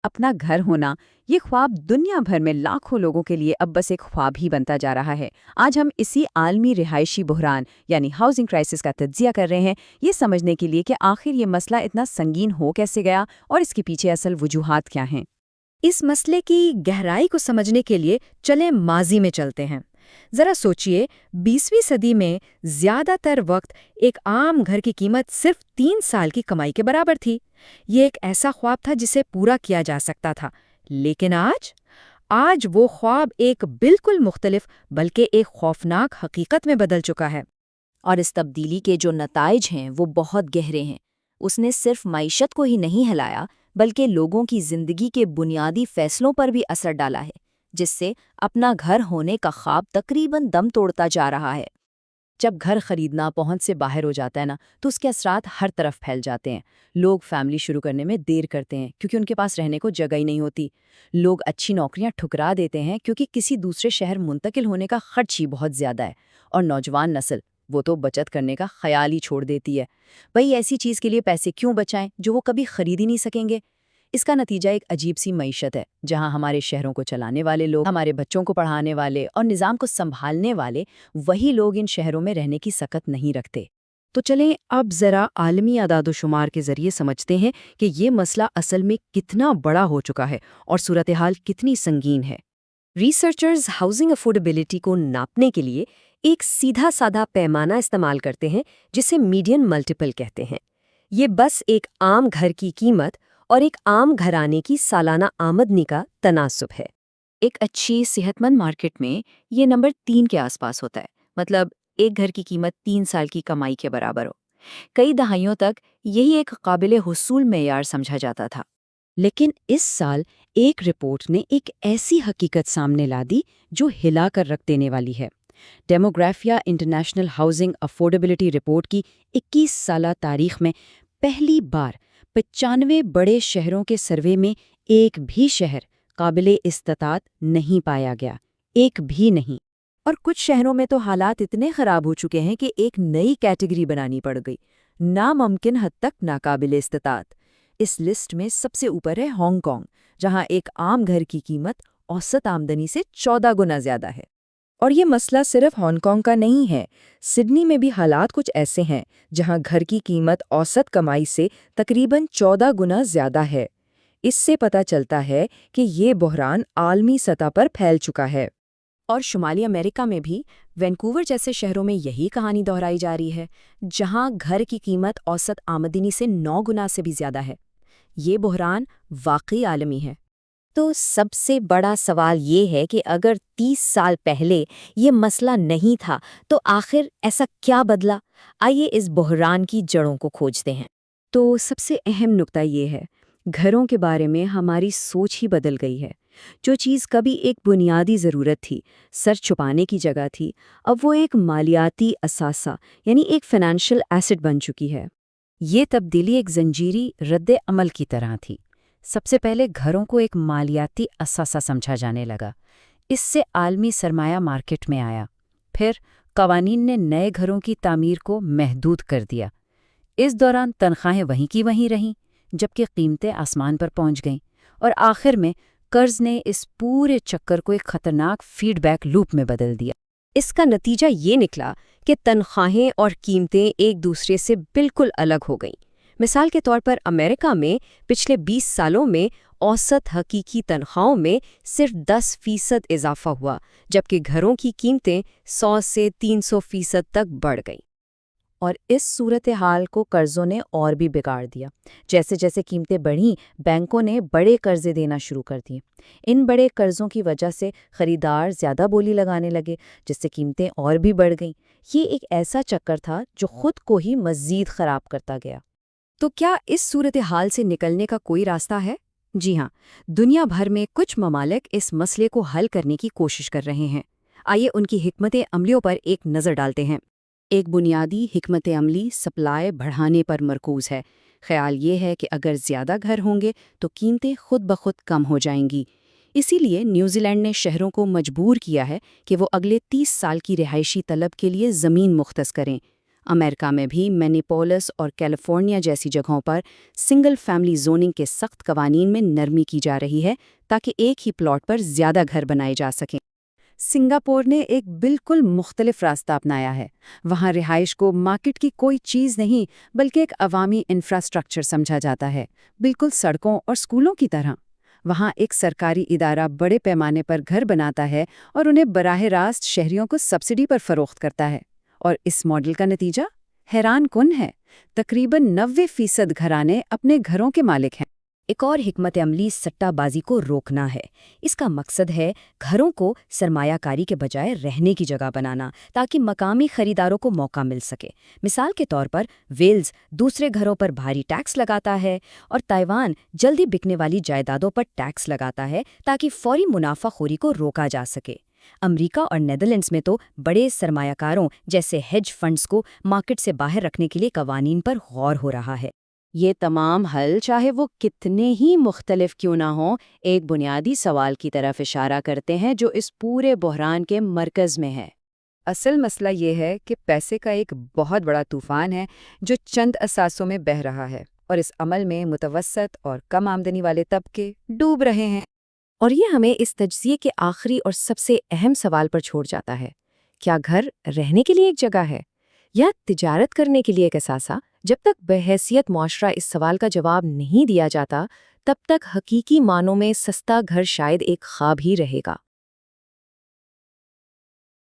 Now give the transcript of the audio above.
اپنا گھر ہونا، یہ خواب دنیا بھر میں لاکھوں لوگوں کے لیے اب بس ایک خواب ہی بنتا جا رہا ہے۔ آج ہم اسی عالمی رہائشی بحران یعنی ہاؤسنگ کرائسس کا تجزیہ کر رہے ہیں، یہ سمجھنے کے لیے کہ آخر یہ مسئلہ اتنا سنگین ہو کیسے گیا اور اس کے پیچھے اصل وجوہات کیا ہیں۔ اس مسئلے کی گہرائی کو سمجھنے کے لیے چلیں ماضی میں چلتے ہیں۔ ذرا سوچئے، 20ویں صدی میں زیادہ تر وقت ایک عام گھر کی قیمت صرف 3 سال کی کمائی کے برابر تھی۔ یہ ایک ایسا خواب تھا جسے پورا کیا جا سکتا تھا۔ لیکن آج وہ خواب ایک بالکل مختلف بلکہ ایک خوفناک حقیقت میں بدل چکا ہے۔ اور اس تبدیلی کے جو نتائج ہیں وہ بہت گہرے ہیں۔ اس نے صرف معیشت کو ہی نہیں ہلایا بلکہ لوگوں کی زندگی کے بنیادی فیصلوں پر بھی اثر ڈالا ہے، جس سے اپنا گھر ہونے کا خواب تقریباً دم توڑتا جا رہا ہے۔ جب گھر خریدنا پہنچ سے باہر ہو جاتا ہے نا، تو اس کے اثرات ہر طرف پھیل جاتے ہیں۔ لوگ فیملی شروع کرنے میں دیر کرتے ہیں کیونکہ ان کے پاس رہنے کو جگہ ہی نہیں ہوتی۔ لوگ اچھی نوکریاں ٹھکرا دیتے ہیں کیونکہ کسی دوسرے شہر منتقل ہونے کا خرچ ہی بہت زیادہ ہے۔ اور نوجوان نسل وہ تو بچت کرنے کا خیال ہی چھوڑ دیتی ہے۔ بھئی ایسی چیز کے لیے پیسے کیوں بچائیں جو وہ کبھی خرید ہی نہیں سکیں گے؟ اس کا نتیجہ ایک عجیب سی معیشت ہے، جہاں ہمارے شہروں کو چلانے والے لوگ، ہمارے بچوں کو پڑھانے والے اور نظام کو سنبھالنے والے وہی لوگ ان شہروں میں رہنے کی سکت نہیں رکھتے۔ تو چلیں اب ذرا عالمی اعداد و شمار کے ذریعے سمجھتے ہیں کہ یہ مسئلہ اصل میں کتنا بڑا ہو چکا ہے اور صورتحال کتنی سنگین ہے۔ ریسرچرز ہاؤسنگ افورڈیبلٹی کو ناپنے کے لیے ایک سیدھا سادہ پیمانہ استعمال کرتے ہیں جسے میڈین ملٹیپل کہتے ہیں۔ یہ بس ایک عام گھر کی قیمت اور ایک عام گھرانے کی سالانہ آمدنی کا تناسب ہے۔ ایک اچھی صحت مند مارکیٹ میں یہ نمبر 3 کے آس پاس ہوتا ہے، مطلب ایک گھر کی قیمت 3 سال کی کمائی کے برابر ہو۔ کئی دہائیوں تک یہی ایک قابل حصول معیار سمجھا جاتا تھا۔ لیکن اس سال ایک رپورٹ نے ایک ایسی حقیقت سامنے لا دی جو ہلا کر رکھ دینے والی ہے۔ ڈیموگرافیا انٹرنیشنل ہاؤسنگ افورڈیبلٹی رپورٹ کی 21 سالہ تاریخ میں پہلی بار 95 بڑے شہروں کے سروے میں ایک بھی شہر قابل استطاعت نہیں پایا گیا، ایک بھی نہیں۔ اور کچھ شہروں میں تو حالات اتنے خراب ہو چکے ہیں کہ ایک نئی کیٹیگری بنانی پڑ گئی، ناممکن حد تک ناقابل استطاعت۔ اس لسٹ میں سب سے اوپر ہے ہانگ کانگ، جہاں ایک عام گھر کی قیمت اوسط آمدنی سے 14 گنا زیادہ ہے۔ اور یہ مسئلہ صرف ہانگ کانگ کا نہیں ہے، سڈنی میں بھی حالات کچھ ایسے ہیں جہاں گھر کی قیمت اوسط کمائی سے تقریباً 14 گنا زیادہ ہے۔ اس سے پتہ چلتا ہے کہ یہ بحران عالمی سطح پر پھیل چکا ہے۔ اور شمالی امریکہ میں بھی وینکوور جیسے شہروں میں یہی کہانی دہرائی جا رہی ہے، جہاں گھر کی قیمت اوسط آمدنی سے 9 گنا سے بھی زیادہ ہے۔ یہ بحران واقعی عالمی ہے۔ تو سب سے بڑا سوال یہ ہے کہ اگر 30 سال پہلے یہ مسئلہ نہیں تھا تو آخر ایسا کیا بدلا؟ آئیے اس بحران کی جڑوں کو کھوجتے ہیں۔ تو سب سے اہم نکتہ یہ ہے، گھروں کے بارے میں ہماری سوچ ہی بدل گئی ہے۔ جو چیز کبھی ایک بنیادی ضرورت تھی، سر چھپانے کی جگہ تھی، اب وہ ایک مالیاتی اثاثہ یعنی ایک فائنینشیل ایسٹ بن چکی ہے۔ یہ تبدیلی ایک زنجیری رد عمل کی طرح تھی۔ سب سے پہلے گھروں کو ایک مالیاتی اثاثہ سمجھا جانے لگا، اس سے عالمی سرمایہ مارکیٹ میں آیا۔ پھر قوانین نے نئے گھروں کی تعمیر کو محدود کر دیا۔ اس دوران تنخواہیں وہیں کی وہیں رہیں جبکہ قیمتیں آسمان پر پہنچ گئیں، اور آخر میں قرض نے اس پورے چکر کو ایک خطرناک فیڈ بیک لوپ میں بدل دیا۔ اس کا نتیجہ یہ نکلا کہ تنخواہیں اور قیمتیں ایک دوسرے سے بالکل الگ ہو گئیں۔ مثال کے طور پر امریکہ میں پچھلے 20 سالوں میں اوسط حقیقی تنخواہوں میں صرف 10% اضافہ ہوا، جبکہ گھروں کی قیمتیں 100 سے 300% تک بڑھ گئیں۔ اور اس صورتحال کو قرضوں نے اور بھی بگاڑ دیا۔ جیسے جیسے قیمتیں بڑھیں، بینکوں نے بڑے قرضے دینا شروع کر دیے۔ ان بڑے قرضوں کی وجہ سے خریدار زیادہ بولی لگانے لگے، جس سے قیمتیں اور بھی بڑھ گئیں۔ یہ ایک ایسا چکر تھا جو خود کو ہی مزید خراب کرتا گیا۔ تو کیا اس صورتحال سے نکلنے کا کوئی راستہ ہے؟ جی ہاں، دنیا بھر میں کچھ ممالک اس مسئلے کو حل کرنے کی کوشش کر رہے ہیں۔ آئیے ان کی حکمت عملیوں پر ایک نظر ڈالتے ہیں۔ ایک بنیادی حکمت عملی سپلائی بڑھانے پر مرکوز ہے۔ خیال یہ ہے کہ اگر زیادہ گھر ہوں گے تو قیمتیں خود بخود کم ہو جائیں گی۔ اسی لیے نیوزی لینڈ نے شہروں کو مجبور کیا ہے کہ وہ اگلے 30 سال کی رہائشی طلب کے لیے زمین مختص کریں۔ امریکہ میں بھی مینیپولس اور کیلیفورنیا جیسی جگہوں پر سنگل فیملی زوننگ کے سخت قوانین میں نرمی کی جا رہی ہے تاکہ ایک ہی پلاٹ پر زیادہ گھر بنائے جا سکیں۔ سنگاپور نے ایک بالکل مختلف راستہ اپنایا ہے۔ وہاں رہائش کو مارکیٹ کی کوئی چیز نہیں بلکہ ایک عوامی انفراسٹرکچر سمجھا جاتا ہے، بالکل سڑکوں اور اسکولوں کی طرح۔ وہاں ایک سرکاری ادارہ بڑے پیمانے پر گھر بناتا ہے اور انہیں براہ راست شہریوں کو سبسڈی پر فروخت کرتا ہے، اور اس ماڈل کا نتیجہ حیران کن ہے۔ تقریباً 90% گھرانے اپنے گھروں کے مالک ہیں۔ ایک اور حکمت عملی سٹہ بازی کو روکنا ہے۔ اس کا مقصد ہے گھروں کو سرمایہ کاری کے بجائے رہنے کی جگہ بنانا تاکہ مقامی خریداروں کو موقع مل سکے۔ مثال کے طور پر ویلز دوسرے گھروں پر بھاری ٹیکس لگاتا ہے اور تائیوان جلدی بکنے والی جائیدادوں پر ٹیکس لگاتا ہے تاکہ فوری منافع خوری کو روکا جا سکے۔ امریکہ اور نیدرلینڈز میں تو بڑے سرمایہ کاروں جیسے ہیج فنڈز کو مارکیٹ سے باہر رکھنے کے لیے قوانین پر غور ہو رہا ہے۔ یہ تمام حل چاہے وہ کتنے ہی مختلف کیوں نہ ہوں، ایک بنیادی سوال کی طرف اشارہ کرتے ہیں جو اس پورے بحران کے مرکز میں ہے۔ اصل مسئلہ یہ ہے کہ پیسے کا ایک بہت بڑا طوفان ہے جو چند اثاثوں میں بہہ رہا ہے، اور اس عمل میں متوسط اور کم آمدنی والے طبقے ڈوب رہے ہیں۔ اور یہ ہمیں اس تجزیے کے آخری اور سب سے اہم سوال پر چھوڑ جاتا ہے، کیا گھر رہنے کے لیے ایک جگہ ہے یا تجارت کرنے کے لیے ایک اثاثہ؟ جب تک بحیثیت معاشرہ اس سوال کا جواب نہیں دیا جاتا، تب تک حقیقی معنوں میں سستا گھر شاید ایک خواب ہی رہے گا۔